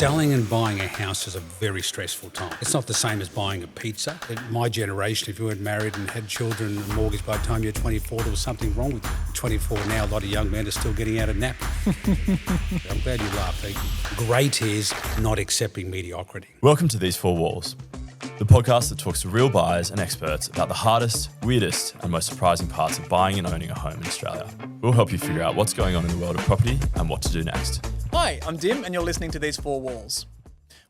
Selling and buying a house is a very stressful time. It's not the same as buying a pizza. In my generation, if you weren't married and had children and a mortgage by the time you're 24, there was something wrong with you. 24 now, a lot of young men are still getting out of nap. I'm glad you laughed, Pete. Great is not accepting mediocrity. Welcome to These Four Walls, the podcast that talks to real buyers and experts about the hardest, weirdest and most surprising parts of buying and owning a home in Australia. We'll help you figure out what's going on in the world of property and what to do next. Hi, I'm Dim and you're listening to These Four Walls.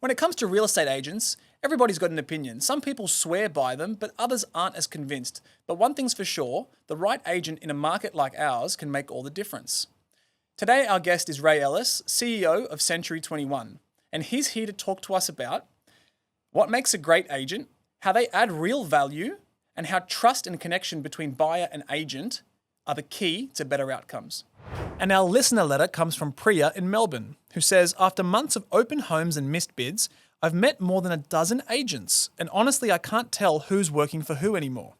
When it comes to real estate agents, everybody's got an opinion. Some people swear by them, but others aren't as convinced. But one thing's for sure, the right agent in a market like ours can make all the difference. Today our guest is Ray Ellis, CEO of Century 21, and he's here to talk to us about what makes a great agent, how they add real value, and how trust and connection between buyer and agent are the key to better outcomes. And our listener letter comes from Priya in Melbourne, who says, after months of open homes and missed bids, I've met more than a dozen agents, and honestly, I can't tell who's working for who anymore.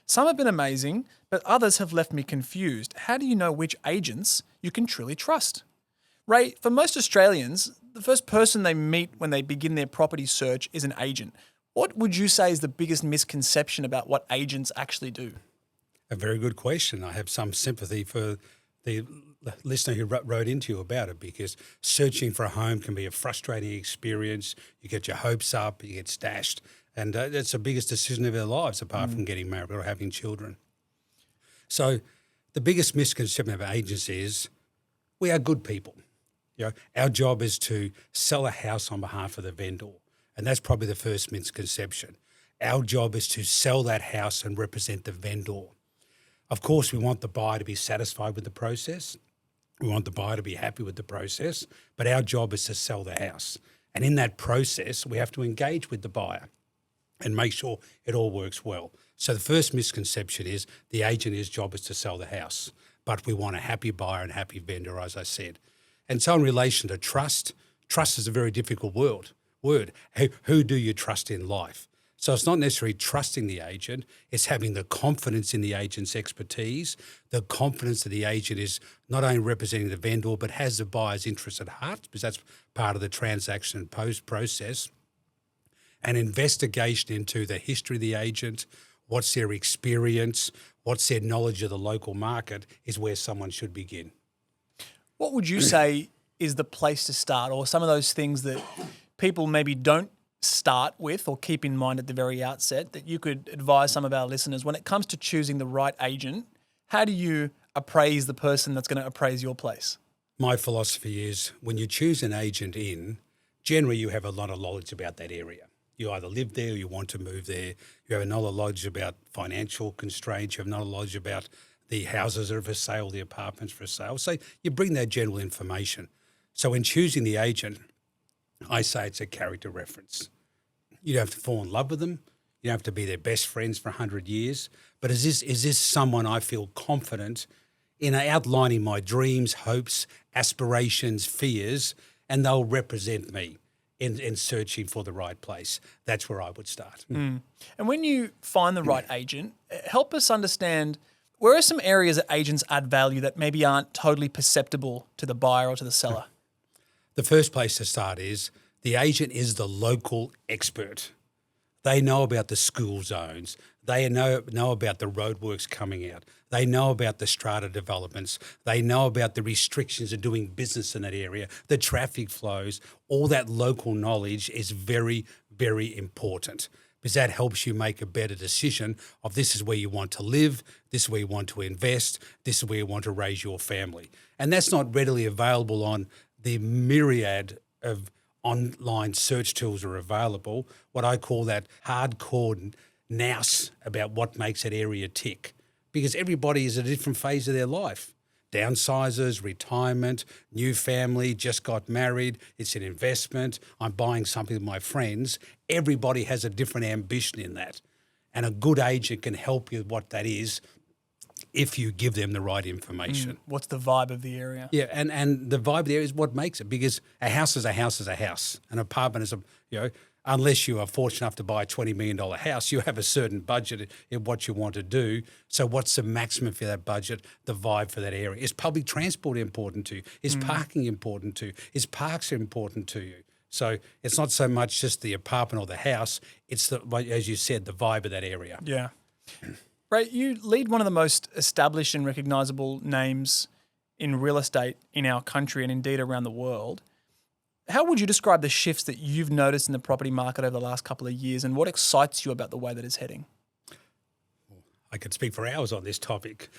Some have been amazing, but others have left me confused. How do you know which agents you can truly trust? Ray, for most Australians, the first person they meet when they begin their property search is an agent. What would you say is the biggest misconception about what agents actually do? A very good question. I have some sympathy for the listener who wrote into you about it, because searching for a home can be a frustrating experience. You get your hopes up, you get stashed, and it's the biggest decision of their lives apart from getting married or having children. So the biggest misconception of agents is we are good people. You know, our job is to sell a house on behalf of the vendor, and that's probably the first misconception. Our job is to sell that house and represent the vendor. Of course, we want the buyer to be satisfied with the process. We want the buyer to be happy with the process, but our job is to sell the house. And in that process, we have to engage with the buyer and make sure it all works well. So the first misconception is the agent's job is to sell the house, but we want a happy buyer and happy vendor, as I said. And so in relation to trust is a very difficult word. Who do you trust in life? So it's not necessarily trusting the agent, it's having the confidence in the agent's expertise, the confidence that the agent is not only representing the vendor but has the buyer's interest at heart, because that's part of the transaction and post-process, and investigation into the history of the agent, what's their experience, what's their knowledge of the local market is where someone should begin. What would you say is the place to start, or some of those things that people maybe don't start with or keep in mind at the very outset that you could advise some of our listeners when it comes to choosing the right agent? How do you appraise the person that's going to appraise your place? My philosophy is when you choose an agent generally you have a lot of knowledge about that area. You either live there or you want to move there. You have a lot of knowledge about financial constraints. You have a lot of knowledge about the houses that are for sale, the apartments for sale. So you bring that general information. So in choosing the agent, I say it's a character reference. You don't have to fall in love with them. You don't have to be their best friends for 100 years. But is this someone I feel confident in outlining my dreams, hopes, aspirations, fears, and they'll represent me in searching for the right place? That's where I would start. And when you find the right agent, help us understand where are some areas that agents add value that maybe aren't totally perceptible to the buyer or to the seller? The first place to start is the agent is the local expert. They know about the school zones. They know about the roadworks coming out. They know about the strata developments. They know about the restrictions of doing business in that area, the traffic flows. All that local knowledge is very, very important, because that helps you make a better decision of this is where you want to live, this is where you want to invest, this is where you want to raise your family. And that's not readily available on the myriad of online search tools are available, what I call that hardcore nous about what makes that area tick, because everybody is at a different phase of their life. Downsizers, retirement, new family, just got married, it's an investment, I'm buying something with my friends. Everybody has a different ambition in that. And a good agent can help you with what that is if you give them the right information. What's the vibe of the area? Yeah, and the vibe there is what makes it, because a house is a house is a house. An apartment is unless you are fortunate enough to buy a $20 million house, you have a certain budget in what you want to do. So what's the maximum for that budget, the vibe for that area? Is public transport important to you? Is parking important to you? Is parks important to you? So it's not so much just the apartment or the house, it's, as you said, the vibe of that area. Yeah. Ray, you lead one of the most established and recognisable names in real estate in our country and indeed around the world. How would you describe the shifts that you've noticed in the property market over the last couple of years, and what excites you about the way that it's heading? I could speak for hours on this topic.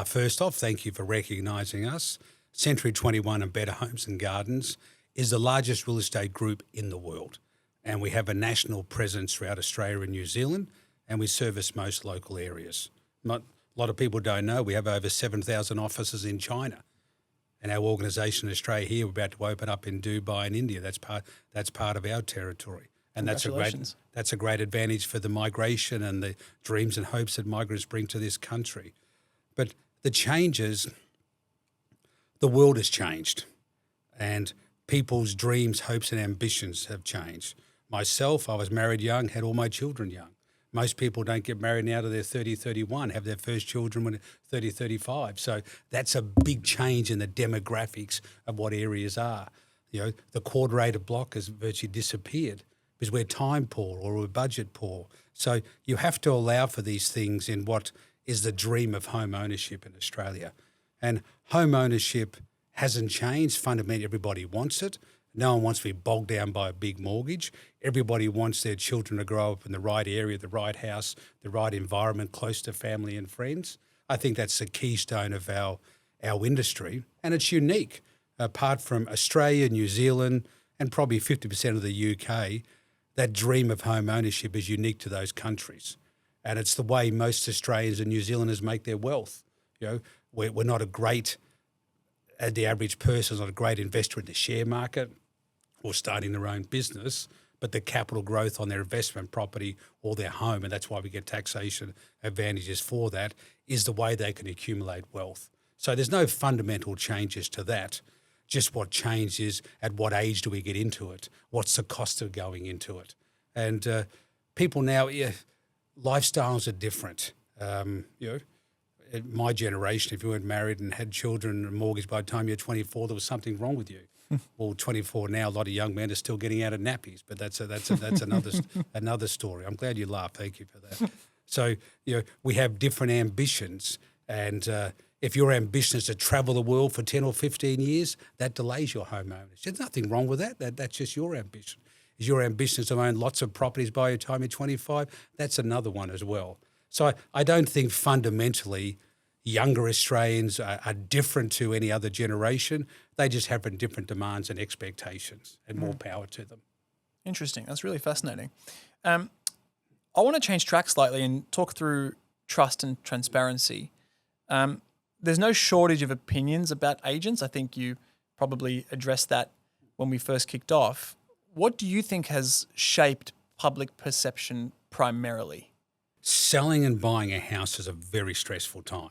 First off, thank you for recognising us. Century 21 and Better Homes and Gardens is the largest real estate group in the world, and we have a national presence throughout Australia and New Zealand, and we service most local areas. A lot of people don't know we have over 7,000 offices in China. And our organisation in Australia here, we're about to open up in Dubai and India. That's part of our territory, and that's a great advantage for the migration and the dreams and hopes that migrants bring to this country. But the changes, the world has changed, and people's dreams, hopes, and ambitions have changed. Myself, I was married young, had all my children young. Most people don't get married now to their 30, 31, have their first children when they're 30, 35. So that's a big change in the demographics of what areas are. You know, the quarter-acre block has virtually disappeared because we're time poor or we're budget poor. So you have to allow for these things in what is the dream of home ownership in Australia. And home ownership hasn't changed. Fundamentally, everybody wants it. No one wants to be bogged down by a big mortgage. Everybody wants their children to grow up in the right area, the right house, the right environment, close to family and friends. I think that's the keystone of our industry, and it's unique. Apart from Australia, New Zealand, and probably 50% of the UK, that dream of home ownership is unique to those countries. And it's the way most Australians and New Zealanders make their wealth. You know, we're not the average person is not a great investor in the share market or starting their own business, but the capital growth on their investment property or their home, and that's why we get taxation advantages for that, is the way they can accumulate wealth. So there's no fundamental changes to that. Just what change is at what age do we get into it? What's the cost of going into it? And people now, lifestyles are different. In my generation, if you weren't married and had children and mortgaged by the time you're 24, there was something wrong with you. Well, 24 now, a lot of young men are still getting out of nappies, but that's another story. I'm glad you laughed. Thank you for that. So, we have different ambitions, and if your ambition is to travel the world for 10 or 15 years, that delays your home ownership. There's nothing wrong with that. That's just your ambition. Is your ambition to own lots of properties by the time you're 25? That's another one as well. So I don't think fundamentally younger Australians are different to any other generation. They just have different demands and expectations, and more power to them. Interesting. That's really fascinating. I want to change track slightly and talk through trust and transparency. There's no shortage of opinions about agents. I think you probably addressed that when we first kicked off. What do you think has shaped public perception primarily? Selling and buying a house is a very stressful time.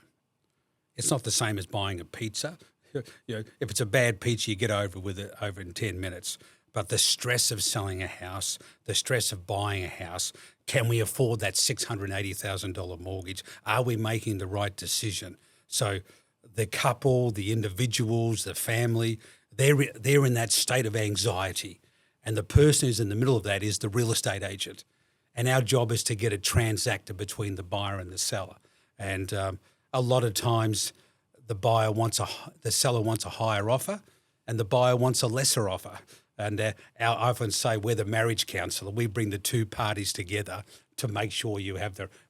It's not the same as buying a pizza. If it's a bad pizza, you get over in 10 minutes. But the stress of selling a house, the stress of buying a house, can we afford that $680,000 mortgage? Are we making the right decision? So the couple, the individuals, the family, they're in that state of anxiety. And the person who's in the middle of that is the real estate agent. And our job is to get it transacted between the buyer and the seller. And a lot of times the seller wants a higher offer and the buyer wants a lesser offer. And I often say we're the marriage counsellor. We bring the two parties together to make sure they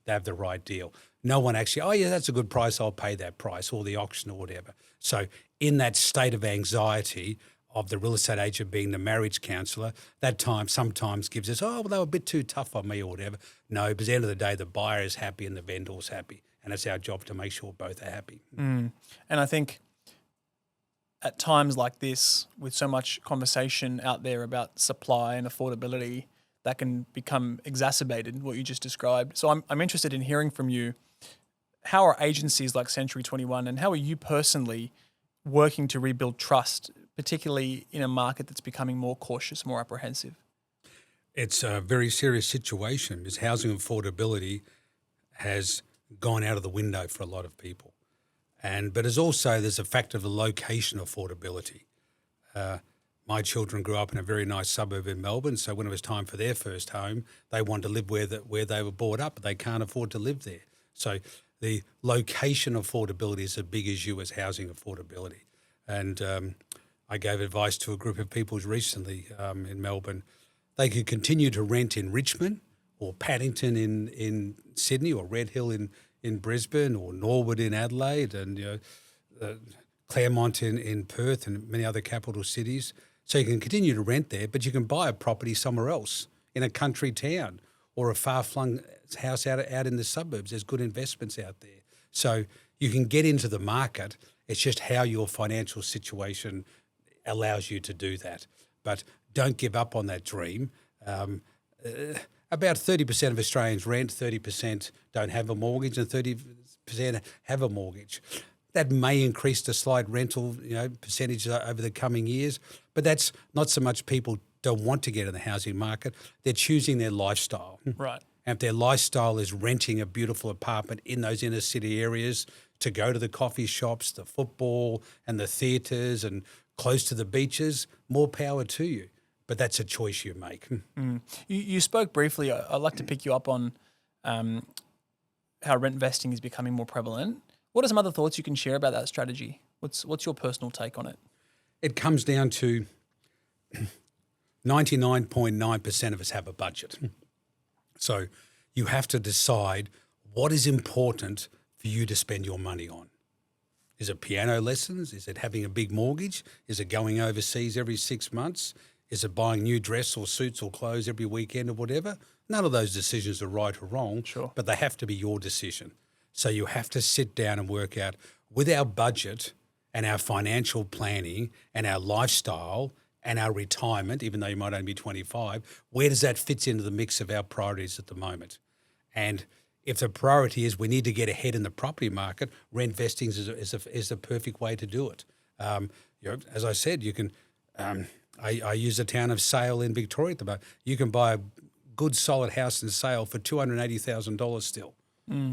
have the right deal. No one actually, oh yeah, that's a good price, I'll pay that price, or the auction or whatever. So in that state of anxiety of the real estate agent being the marriage counsellor, that time sometimes gives us, oh, well, they were a bit too tough on me or whatever. No, but at the end of the day, the buyer is happy and the vendor's happy. And it's our job to make sure both are happy. And I think at times like this, with so much conversation out there about supply and affordability, that can become exacerbated, what you just described. So I'm interested in hearing from you, how are agencies like Century 21 and how are you personally working to rebuild trust, particularly in a market that's becoming more cautious, more apprehensive? It's a very serious situation because housing affordability has gone out of the window for a lot of people. But there's a factor of the location affordability. My children grew up in a very nice suburb in Melbourne, so when it was time for their first home, they wanted to live where they were brought up, but they can't afford to live there. So the location affordability is as big issue as housing affordability. And I gave advice to a group of people recently in Melbourne. They could continue to rent in Richmond or Paddington in Sydney or Red Hill in Brisbane or Norwood in Adelaide and Claremont in Perth and many other capital cities. So you can continue to rent there, but you can buy a property somewhere else in a country town or a far-flung house out in the suburbs. There's good investments out there. So you can get into the market. It's just how your financial situation allows you to do that. But don't give up on that dream. About 30% of Australians rent, 30% don't have a mortgage, and 30% have a mortgage. That may increase the slight rental, percentage over the coming years, but that's not so much people don't want to get in the housing market. They're choosing their lifestyle. Right. And if their lifestyle is renting a beautiful apartment in those inner city areas to go to the coffee shops, the football and the theatres and close to the beaches, more power to you. But that's a choice you make. You spoke briefly, I'd like to pick you up on how rent investing is becoming more prevalent. What are some other thoughts you can share about that strategy? What's your personal take on it? It comes down to 99.9% of us have a budget. So you have to decide what is important for you to spend your money on. Is it piano lessons? Is it having a big mortgage? Is it going overseas every 6 months? Is it buying new dress or suits or clothes every weekend or whatever? None of those decisions are right or wrong, Sure. but they have to be your decision. So you have to sit down and work out with our budget and our financial planning and our lifestyle and our retirement, even though you might only be 25, where does that fit into the mix of our priorities at the moment? And if the priority is we need to get ahead in the property market, rent vesting is a perfect way to do it. As I said, you can. I use the town of Sale in Victoria at the moment. You can buy a good solid house in Sale for $280,000 still.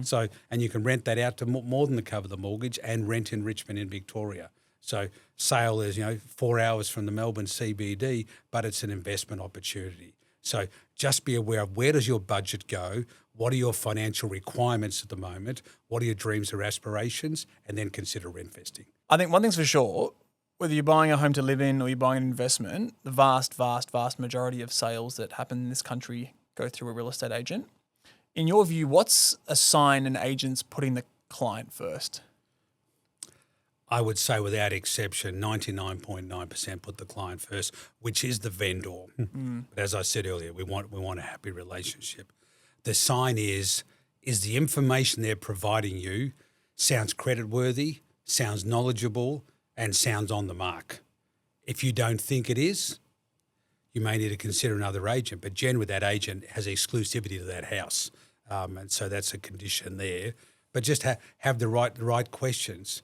So, and you can rent that out to more than cover the mortgage and rent in Richmond in Victoria. So Sale is, 4 hours from the Melbourne CBD, but it's an investment opportunity. So just be aware of where does your budget go, what are your financial requirements at the moment, what are your dreams or aspirations, and then consider rent vesting. I think one thing's for sure, whether you're buying a home to live in or you're buying an investment, the vast, vast, vast majority of sales that happen in this country go through a real estate agent. In your view, what's a sign an agent's putting the client first? I would say without exception, 99.9% put the client first, which is the vendor. But as I said earlier, we want a happy relationship. The sign is the information they're providing you sounds creditworthy, sounds knowledgeable, and sounds on the mark. If you don't think it is, you may need to consider another agent. But generally, that agent has exclusivity to that house, and so that's a condition there. But just have the right questions.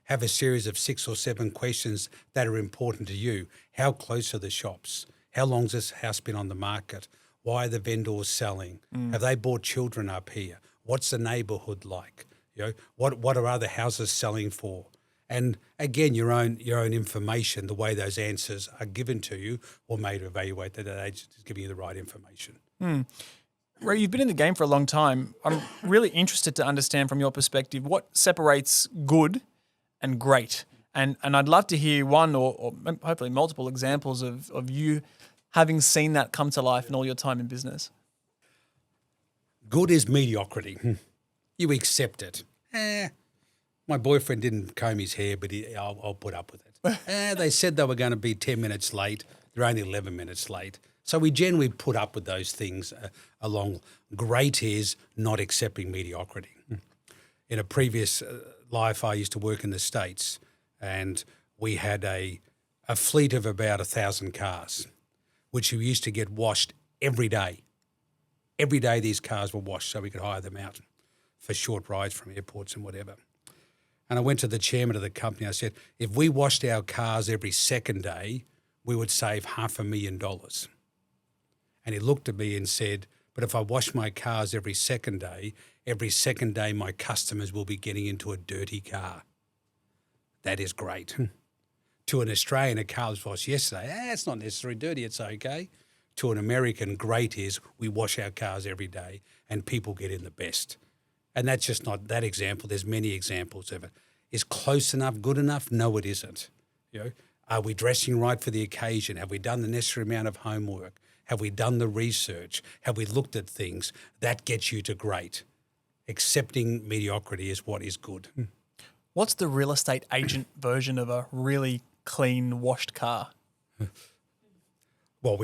Have a series of 6 or 7 questions that are important to you. How close are the shops? How long's this house been on the market? Why are the vendors selling? Have they brought children up here? What's the neighbourhood like? What are other houses selling for? And again, your own information, the way those answers are given to you, will make you evaluate that agent is giving you the right information. Ray, you've been in the game for a long time. I'm really interested to understand from your perspective what separates good and great. And I'd love to hear one or hopefully multiple examples of you having seen that come to life in all your time in business. Good is mediocrity. You accept it. My boyfriend didn't comb his hair, but I'll put up with it. They said they were going to be 10 minutes late. They're only 11 minutes late. So we generally put up with those things along. Great is not accepting mediocrity. In a previous life, I used to work in the States, and we had a fleet of about 1,000 cars, which we used to get washed every day. Every day these cars were washed so we could hire them out for short rides from airports and whatever. And I went to the chairman of the company. I said, if we washed our cars every second day, we would save $500,000. And he looked at me and said, but if I wash my cars every second day my customers will be getting into a dirty car. That is great. To an Australian, a car was washed yesterday. It's not necessarily dirty, it's okay. To an American, great is we wash our cars every day and people get in the best. And that's just not that example. There's many examples of it. Is close enough good enough? No, it isn't. Are we dressing right for the occasion? Have we done the necessary amount of homework? Have we done the research? Have we looked at things? That gets you to great. Accepting mediocrity is what is good. What's the real estate agent version of a really clean, washed car? Well,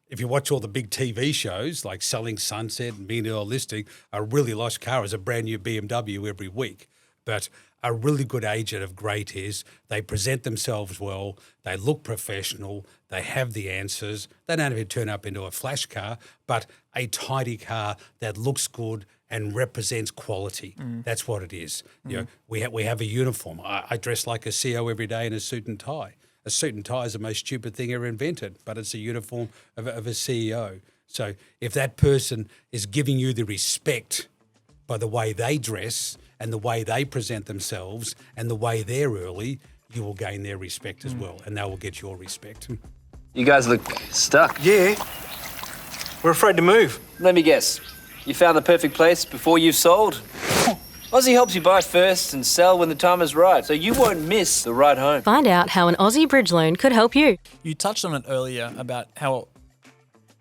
if you watch all the big TV shows like Selling Sunset and Millionaire Listing, a really lush car is a brand new BMW every week. But a really good agent of great is they present themselves well, they look professional, they have the answers. They don't have to turn up into a flash car, but a tidy car that looks good and represents quality. That's what it is. We have a uniform. I dress like a CEO every day in a suit and tie. A suit and tie is the most stupid thing ever invented, but it's a uniform of a CEO. So if that person is giving you the respect by the way they dress and the way they present themselves and the way they're early, you will gain their respect as well, and they will get your respect. You guys look stuck. Yeah. We're afraid to move. Let me guess. You found the perfect place before you've sold? Aussie helps you buy first and sell when the time is right, so you won't miss the right home. Find out how an Aussie bridge loan could help you. You touched on it earlier about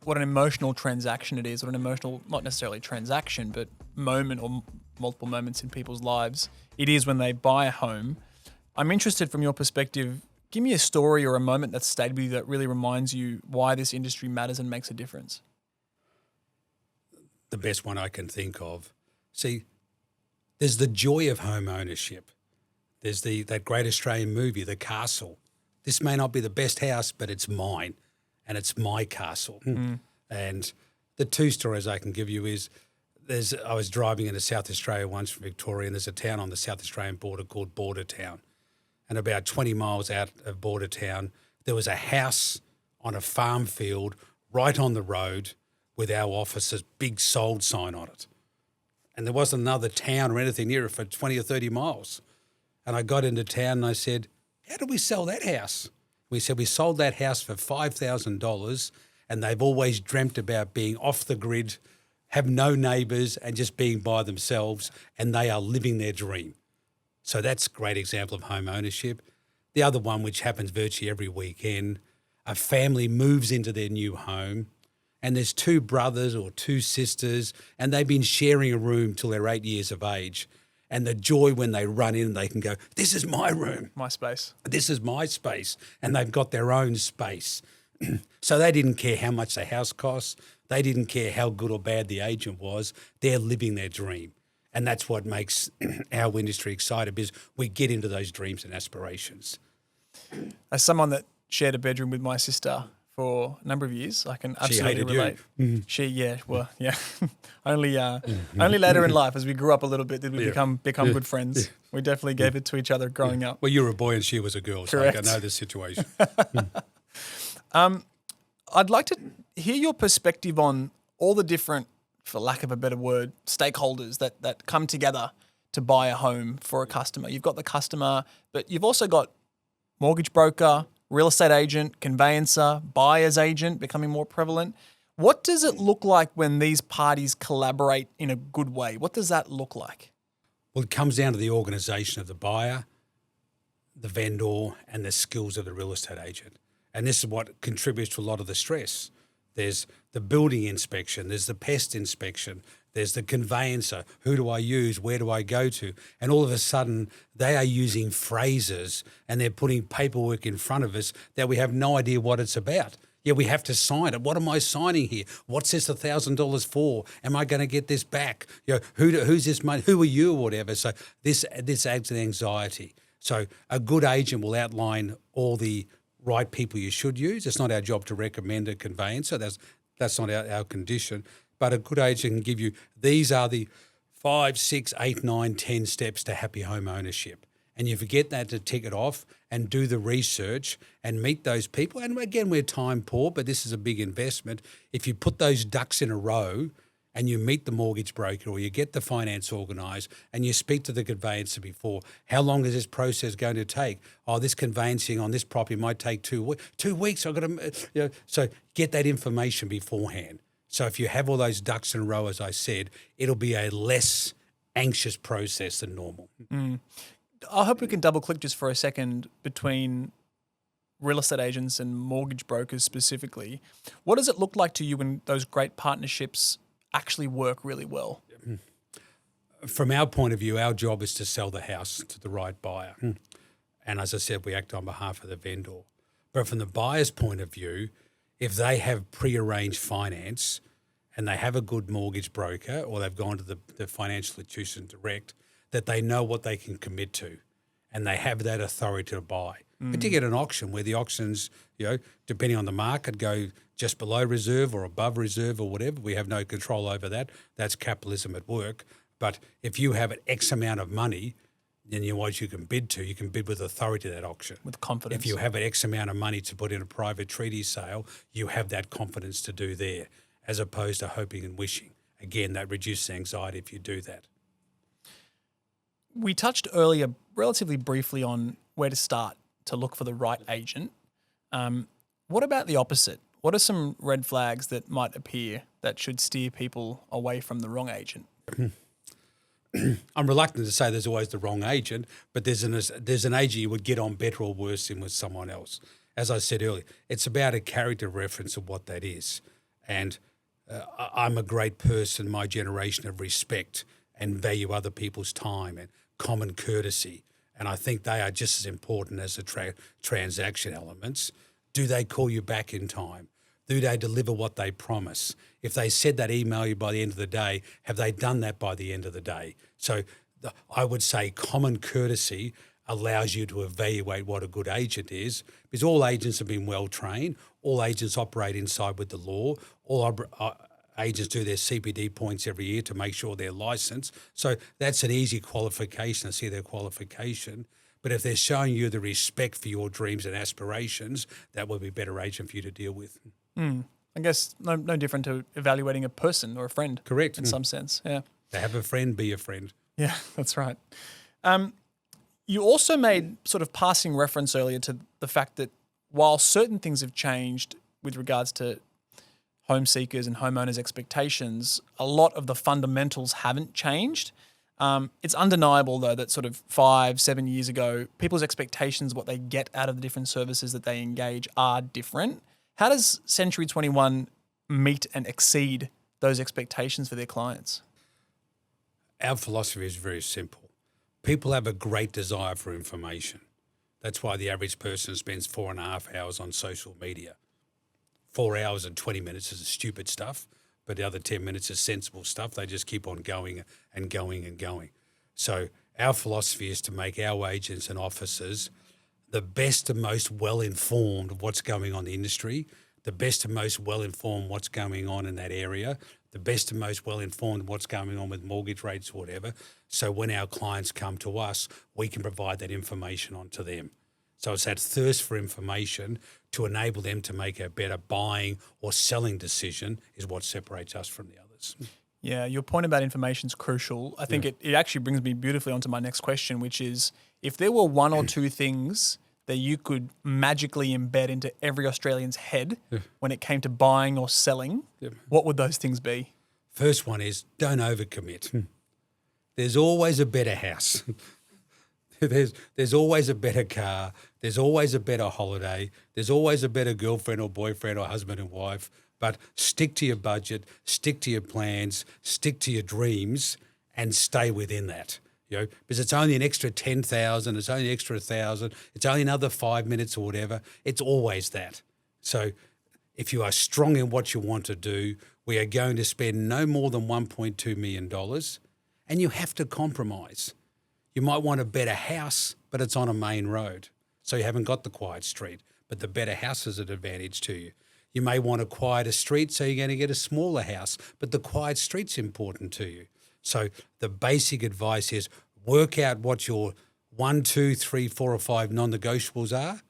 what an emotional transaction it is, what an emotional, not necessarily transaction, but moment or multiple moments in people's lives it is when they buy a home. I'm interested from your perspective, give me a story or a moment that's stayed with you that really reminds you why this industry matters and makes a difference. The best one I can think of. See, there's the joy of home ownership. There's that great Australian movie, The Castle. This may not be the best house, but it's mine, and it's my castle. And the two stories I can give you is, I was driving into South Australia once from Victoria, and there's a town on the South Australian border called Bordertown. And about 20 miles out of Bordertown, there was a house on a farm field right on the road with our office's big sold sign on it. And there wasn't another town or anything near it for 20 or 30 miles. And I got into town and I said, how did we sell that house? We said, we sold that house for $5,000, and they've always dreamt about being off the grid, have no neighbours and just being by themselves, and they are living their dream. So that's a great example of home ownership. The other one, which happens virtually every weekend, a family moves into their new home, and there's two brothers or two sisters, and they've been sharing a room till they're 8 years of age. And the joy when they run in, they can go, this is my room. My space. This is my space. And they've got their own space. So they didn't care how much the house cost. They didn't care how good or bad the agent was. They're living their dream. And that's what makes our industry excited, because we get into those dreams and aspirations. As someone that shared a bedroom with my sister for a number of years, I can absolutely relate. Only later in life, as we grew up a little bit, did we become good friends. We definitely gave it to each other growing up. Well, you were a boy and she was a girl, Correct. So I know the situation. I'd like to hear your perspective on all the different, for lack of a better word, stakeholders that come together to buy a home for a customer. You've got the customer, but you've also got mortgage broker, real estate agent, conveyancer, buyer's agent becoming more prevalent. What does it look like when these parties collaborate in a good way? What does that look like? Well, it comes down to the organisation of the buyer, the vendor, and the skills of the real estate agent. And this is what contributes to a lot of the stress. There's the building inspection, there's the pest inspection, there's the conveyancer. Who do I use? Where do I go to? And all of a sudden, they are using phrases and they're putting paperwork in front of us that we have no idea what it's about. Yeah, we have to sign it. What am I signing here? What's this $1,000 for? Am I going to get this back? Who's this money? Who are you or whatever? So this adds an anxiety. So a good agent will outline all the right people you should use. It's not our job to recommend a conveyancer. That's not our condition. But a good agent can give you, these are the 5, 6, 8, 9, 10 steps to happy home ownership. And you forget that to tick it off and do the research and meet those people. And again, we're time poor, but this is a big investment. If you put those ducks in a row and you meet the mortgage broker or you get the finance organised and you speak to the conveyancer before, how long is this process going to take? Oh, this conveyancing on this property might take 2 weeks. 2 weeks, I've got to, so get that information beforehand. So if you have all those ducks in a row, as I said, it'll be a less anxious process than normal. I hope we can double click just for a second between real estate agents and mortgage brokers specifically. What does it look like to you when those great partnerships actually work really well? From our point of view, our job is to sell the house to the right buyer. And as I said, we act on behalf of the vendor. But from the buyer's point of view, if they have pre-arranged finance and they have a good mortgage broker or they've gone to the financial institution direct, that they know what they can commit to and they have that authority to buy. Particularly at an auction where the auctions, depending on the market, go just below reserve or above reserve or whatever. We have no control over that. That's capitalism at work. But if you have an X amount of money, then what you can bid to, you can bid with authority to that auction. With confidence. If you have an X amount of money to put in a private treaty sale, you have that confidence to do there, as opposed to hoping and wishing. Again, that reduces anxiety if you do that. We touched earlier relatively briefly on where to start to look for the right agent. What about the opposite? What are some red flags that might appear that should steer people away from the wrong agent? I'm reluctant to say there's always the wrong agent, but there's an agent you would get on better or worse than with someone else. As I said earlier, it's about a character reference of what that is. And I'm a great person, my generation, of respect and value other people's time and common courtesy. And I think they are just as important as the transaction elements. Do they call you back in time? Do they deliver what they promise? If they said that email you by the end of the day, have they done that by the end of the day? So I would say common courtesy allows you to evaluate what a good agent is, because all agents have been well trained. All agents operate inside with the law. All agents do their CPD points every year to make sure they're licensed. So that's an easy qualification to see their qualification. But if they're showing you the respect for your dreams and aspirations, that will be a better agent for you to deal with. I guess no different to evaluating a person or a friend. Correct. In some sense, yeah. To have a friend, be a friend. Yeah, that's right. You also made sort of passing reference earlier to the fact that while certain things have changed with regards to home seekers and homeowners' expectations, a lot of the fundamentals haven't changed. It's undeniable, though, that sort of 5-7 years ago, people's expectations, what they get out of the different services that they engage, are different. How does Century 21 meet and exceed those expectations for their clients? Our philosophy is very simple. People have a great desire for information. That's why the average person spends 4.5 hours on social media. 4 hours and 20 minutes is stupid stuff, but the other 10 minutes is sensible stuff. They just keep on going and going and going. So our philosophy is to make our agents and officers the best and most well-informed of what's going on in the industry, the best and most well-informed what's going on in that area, the best and most well-informed of what's going on with mortgage rates or whatever. So when our clients come to us, we can provide that information onto them. So it's that thirst for information to enable them to make a better buying or selling decision is what separates us from the others. Yeah, your point about information is crucial. I think it actually brings me beautifully onto my next question, which is if there were one or two things that you could magically embed into every Australian's head when it came to buying or selling, what would those things be? First one is don't overcommit. There's always a better house. There's always a better car. There's always a better holiday. There's always a better girlfriend or boyfriend or husband and wife. But stick to your budget, stick to your plans, stick to your dreams, and stay within that. Because it's only an extra 10,000, it's only an extra 1,000, it's only another 5 minutes or whatever. It's always that. So if you are strong in what you want to do, we are going to spend no more than $1.2 million, and you have to compromise. You might want a better house, but it's on a main road, so you haven't got the quiet street, but the better house is an advantage to you. You may want a quieter street, so you're going to get a smaller house, but the quiet street's important to you. So the basic advice is work out what your 1, 2, 3, 4 or 5 non-negotiables are,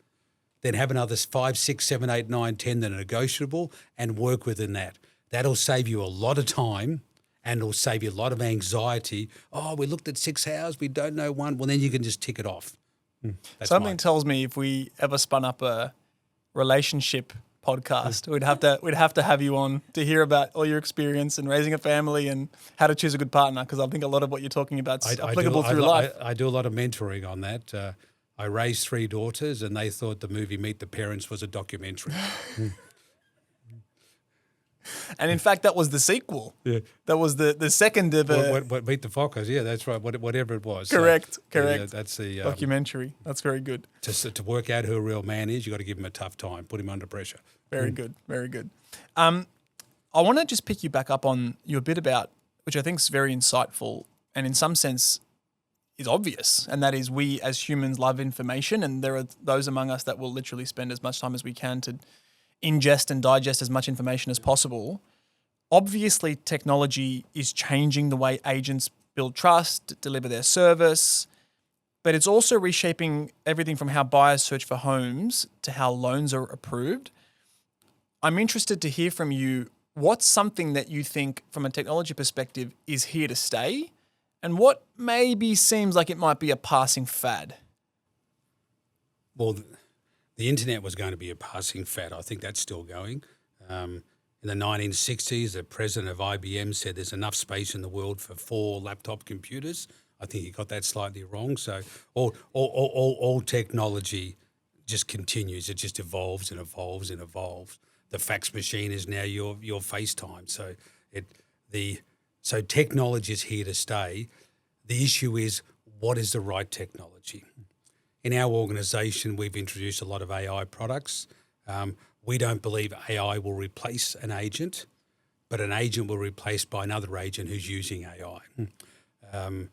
then have another 5, 6, 7, 8, 9, 10 that are negotiable and work within that. That'll save you a lot of time and it'll save you a lot of anxiety. Oh, we looked at 6 hours, we don't know one. Well, then you can just tick it off. That's Something tells me if we ever spun up a relationship podcast, we'd have to have you on to hear about all your experience in raising a family and how to choose a good partner, because I think a lot of what you're talking about is applicable through life. I do a lot of mentoring on that. I raised 3 daughters, and they thought the movie Meet the Parents was a documentary. And in fact, that was the sequel. Yeah. That was the second of a... What Meet the Fockers, yeah, that's right, whatever it was. Correct. That's the... documentary. That's very good. To work out who a real man is, you've got to give him a tough time, put him under pressure. Very good, very good. I want to just pick you back up on your bit about, which I think is very insightful and in some sense is obvious, and that is we as humans love information, and there are those among us that will literally spend as much time as we can to ingest and digest as much information as possible. Obviously, technology is changing the way agents build trust, deliver their service, but it's also reshaping everything from how buyers search for homes to how loans are approved. I'm interested to hear from you, what's something that you think from a technology perspective is here to stay, and what maybe seems like it might be a passing fad? Well, the internet was going to be a passing fad. I think that's still going. In the 1960s, the president of IBM said there's enough space in the world for 4 laptop computers. I think he got that slightly wrong. So all technology just continues. It just evolves and evolves and evolves. The fax machine is now your FaceTime. So technology is here to stay. The issue is, what is the right technology? In our organisation, we've introduced a lot of AI products. We don't believe AI will replace an agent, but an agent will be replaced by another agent who's using AI. And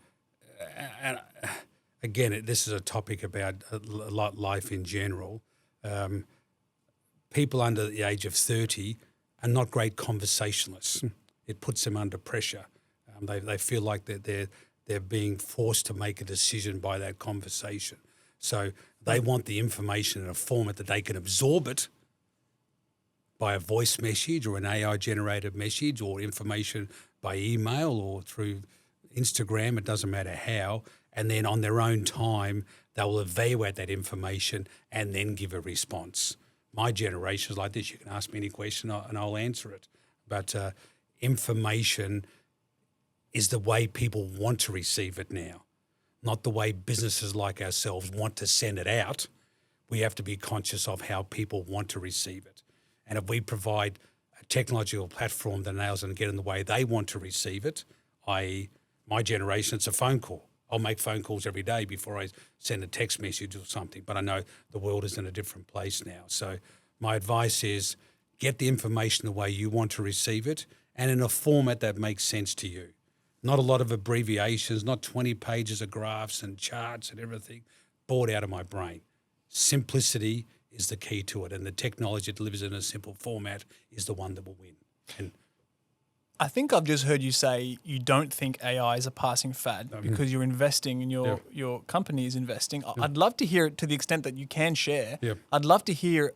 again, this is a topic about life in general. People under the age of 30 are not great conversationalists. It puts them under pressure. They feel like they're being forced to make a decision by that conversation. So they want the information in a format that they can absorb it by a voice message or an AI-generated message, or information by email or through Instagram, it doesn't matter how, and then on their own time, they will evaluate that information and then give a response. My generation is like this. You can ask me any question and I'll answer it. But information is the way people want to receive it now, not the way businesses like ourselves want to send it out. We have to be conscious of how people want to receive it. And if we provide a technological platform that enables them to get in the way they want to receive it, i.e. my generation, it's a phone call. I'll make phone calls every day before I send a text message or something, but I know the world is in a different place now. So my advice is, get the information the way you want to receive it and in a format that makes sense to you. Not a lot of abbreviations, not 20 pages of graphs and charts and everything. Bored out of my brain. Simplicity is the key to it, and the technology that delivers in a simple format is the one that will win. And I think I've just heard you say you don't think AI is a passing fad because you're investing and your company is investing. I'd love to hear it to the extent that you can share. Yeah. I'd love to hear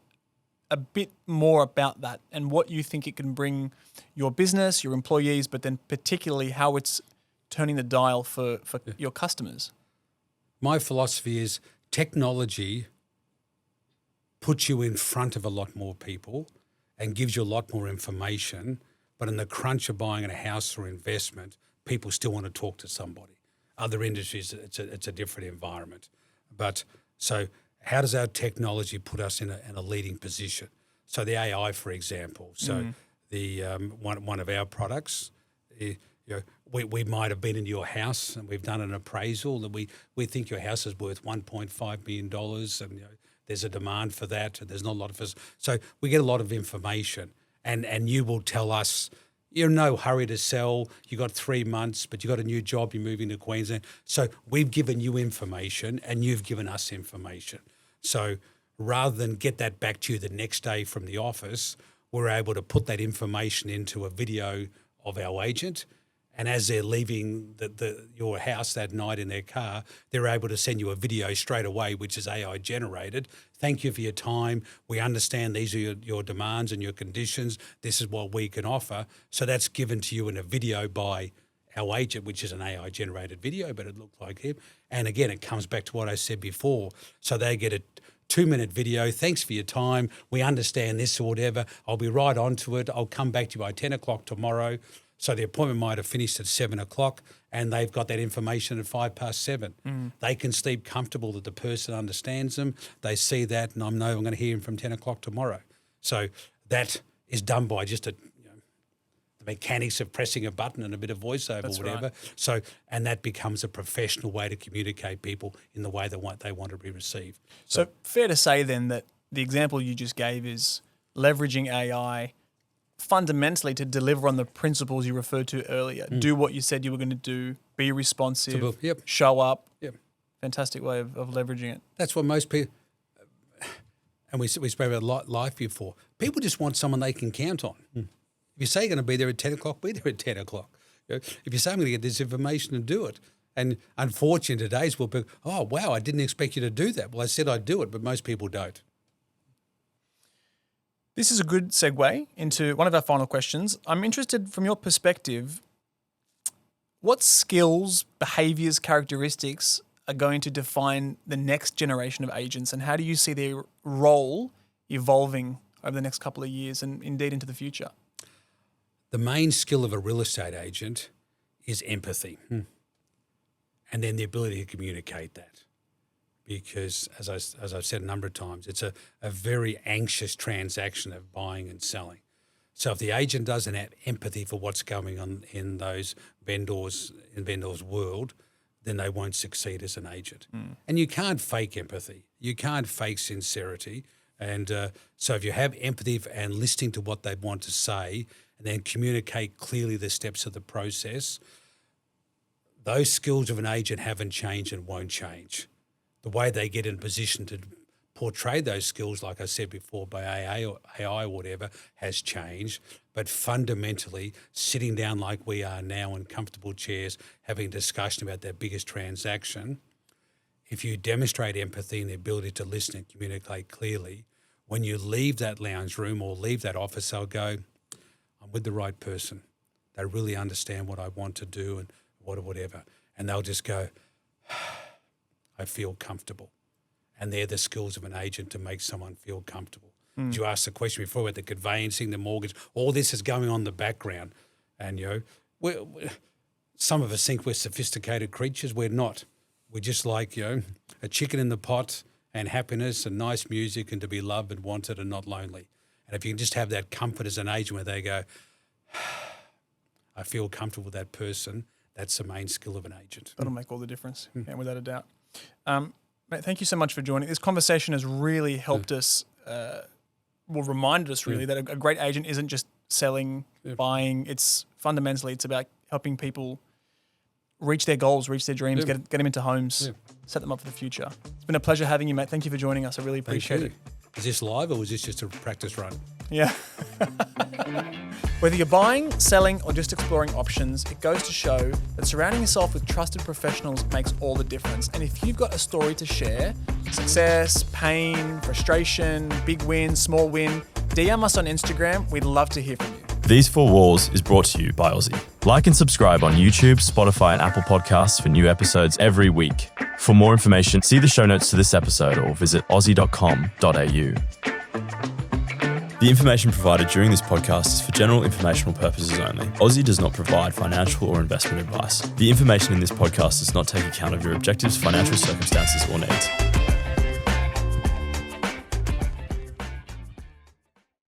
a bit more about that and what you think it can bring your business, your employees, but then particularly how it's turning the dial for your customers. My philosophy is technology puts you in front of a lot more people and gives you a lot more information, but in the crunch of buying a house or investment, people still want to talk to somebody. Other industries, it's a different environment. But so how does our technology put us in a leading position? So the AI, for example. So the one of our products, we might have been in your house and we've done an appraisal that we think your house is worth $1.5 million, and there's a demand for that. And there's not a lot of us. So we get a lot of information, and you will tell us, you're in no hurry to sell. You got 3 months, but you got a new job. You're moving to Queensland. So we've given you information, and you've given us information. So rather than get that back to you the next day from the office, we're able to put that information into a video of our agent, And as they're leaving your house that night in their car, they're able to send you a video straight away, which is AI generated. Thank you for your time. We understand these are your demands and your conditions. This is what we can offer. So that's given to you in a video by our agent, which is an AI generated video, but it looked like him. And again, it comes back to what I said before. So they get a 2-minute video. Thanks for your time. We understand this or whatever. I'll be right onto it. I'll come back to you by 10 o'clock tomorrow. So the appointment might have finished at 7 o'clock and they've got that information at 7:05. They can sleep comfortable that the person understands them. They see that and I'm going to hear him from 10 o'clock tomorrow. So that is done by just the mechanics of pressing a button and a bit of voiceover or whatever. Right. So, and that becomes a professional way to communicate people in the way they want to be received. So fair to say then that the example you just gave is leveraging AI fundamentally to deliver on the principles you referred to earlier. Do what you said you were going to do, be responsive, show up. Yep. Fantastic way of leveraging it. That's what most people, and we spoke about life before, people just want someone they can count on. If you say you're going to be there at 10 o'clock, be there at 10 o'clock. If you say I'm going to get this information and do it. And unfortunately today's world, people, oh, wow, I didn't expect you to do that. Well, I said I'd do it, but most people don't. This is a good segue into one of our final questions. I'm interested from your perspective, what skills, behaviours, characteristics are going to define the next generation of agents, and how do you see their role evolving over the next couple of years and indeed into the future? The main skill of a real estate agent is empathy and then the ability to communicate that. Because as I've said a number of times, it's a very anxious transaction of buying and selling. So if the agent doesn't have empathy for what's going on in those vendors' world, then they won't succeed as an agent. And you can't fake empathy. You can't fake sincerity. And so if you have empathy and listening to what they want to say and then communicate clearly the steps of the process, those skills of an agent haven't changed and won't change. The way they get in position to portray those skills, like I said before, by AI or whatever, has changed. But fundamentally, sitting down like we are now in comfortable chairs, having a discussion about that biggest transaction, if you demonstrate empathy and the ability to listen and communicate clearly, when you leave that lounge room or leave that office, they'll go, I'm with the right person. They really understand what I want to do and whatever. And they'll just go, I feel comfortable. And they're the skills of an agent to make someone feel comfortable. You asked the question before about the conveyancing, the mortgage, all this is going on in the background. And, some of us think we're sophisticated creatures. We're not. We're just like, a chicken in the pot and happiness and nice music and to be loved and wanted and not lonely. And if you can just have that comfort as an agent where they go, I feel comfortable with that person, that's the main skill of an agent. That'll make all the difference, without a doubt. Mate, thank you so much for joining. This conversation has really helped us, reminded us really that a great agent isn't just selling, buying. It's fundamentally, it's about helping people reach their goals, reach their dreams, get them into homes, set them up for the future. It's been a pleasure having you, mate. Thank you for joining us. I really appreciate it. Is this live or was this just a practice run? Yeah. Whether you're buying, selling, or just exploring options, it goes to show that surrounding yourself with trusted professionals makes all the difference. And if you've got a story to share, success, pain, frustration, big win, small win, DM us on Instagram. We'd love to hear from you. These Four Walls is brought to you by Aussie. Like and subscribe on YouTube, Spotify, and Apple Podcasts for new episodes every week. For more information, see the show notes to this episode or visit aussie.com.au. The information provided during this podcast is for general informational purposes only. Aussie does not provide financial or investment advice. The information in this podcast does not take account of your objectives, financial circumstances, or needs.